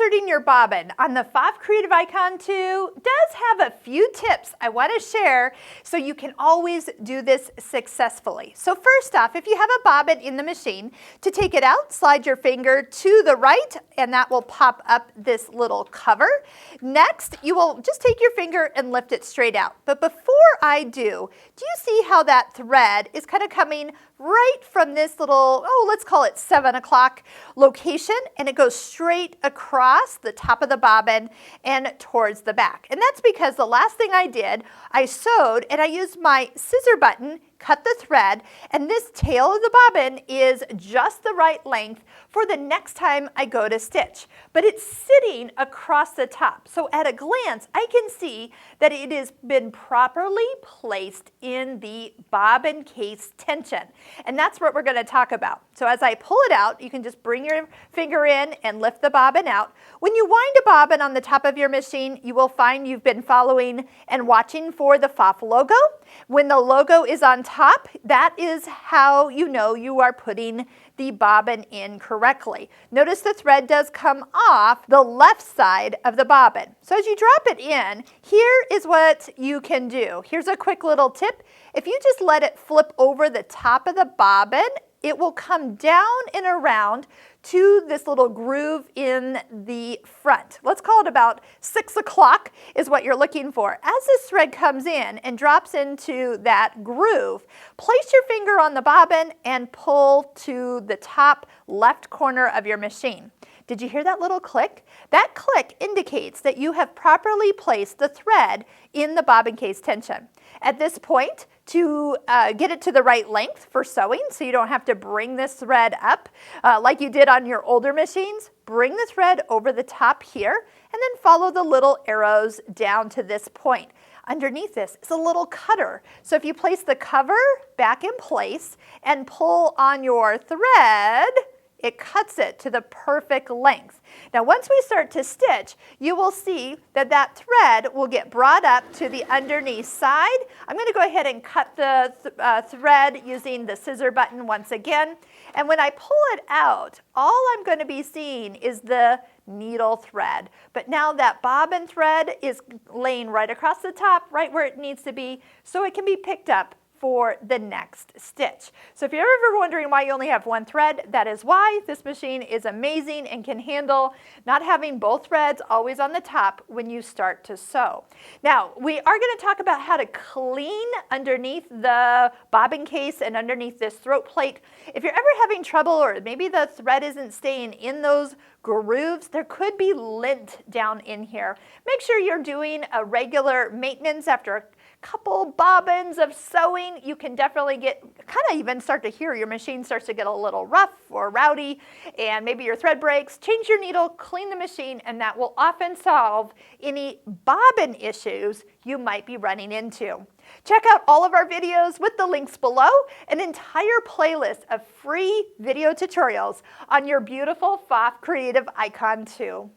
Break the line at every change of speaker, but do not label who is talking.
inserting your bobbin on the Pfaff Creative Icon 2 does have a few tips I want to share so you can always do this successfully. So first off, if you have a bobbin in the machine, to take it out, slide your finger to the right and that will pop up this little cover. Next, you will just take your finger and lift it straight out. But before I do you see how that thread is kind of coming right from this little, let's call it 7 o'clock location, and it goes straight across the top of the bobbin and towards the back. And that's because the last thing I did, I sewed and I used my scissor button, cut the thread, and this tail of the bobbin is just the right length for the next time I go to stitch. But it's sitting across the top. So at a glance, I can see that it has been properly placed in the bobbin case tension. And that's what we're going to talk about. So as I pull it out, you can just bring your finger in and lift the bobbin out. When you wind a bobbin on the top of your machine, you will find you've been following and watching for the Pfaff logo. When the logo is on top, that is how you know you are putting the bobbin in correctly. Notice the thread does come off the left side of the bobbin. So as you drop it in, here is what you can do. Here's a quick little tip. If you just let it flip over the top of the bobbin, it will come down and around to this little groove in the front. Let's call it about 6 o'clock is what you're looking for. As this thread comes in and drops into that groove, place your finger on the bobbin and pull to the top left corner of your machine. Did you hear that little click? That click indicates that you have properly placed the thread in the bobbin case tension. At this point, to get it to the right length for sewing, so you don't have to bring this thread up like you did on your older machines, bring the thread over the top here and then follow the little arrows down to this point. Underneath this is a little cutter. So if you place the cover back in place and pull on your thread, it cuts it to the perfect length. Now once we start to stitch, you will see that that thread will get brought up to the underneath side. I'm going to go ahead and cut the thread using the scissor button once again. And when I pull it out, all I'm going to be seeing is the needle thread. But now that bobbin thread is laying right across the top, right where it needs to be, so it can be picked up for the next stitch. So if you're ever wondering why you only have one thread, that is why. This machine is amazing and can handle not having both threads always on the top when you start to sew. Now, we are going to talk about how to clean underneath the bobbin case and underneath this throat plate. If you're ever having trouble or maybe the thread isn't staying in those grooves, there could be lint down in here. Make sure you're doing a regular maintenance after a couple bobbins of sewing. You can definitely kind of even start to hear your machine starts to get a little rough or rowdy and maybe your thread breaks. Change your needle, clean the machine, and that will often solve any bobbin issues you might be running into. Check out all of our videos with the links below, an entire playlist of free video tutorials on your beautiful Pfaff Creative Icon 2.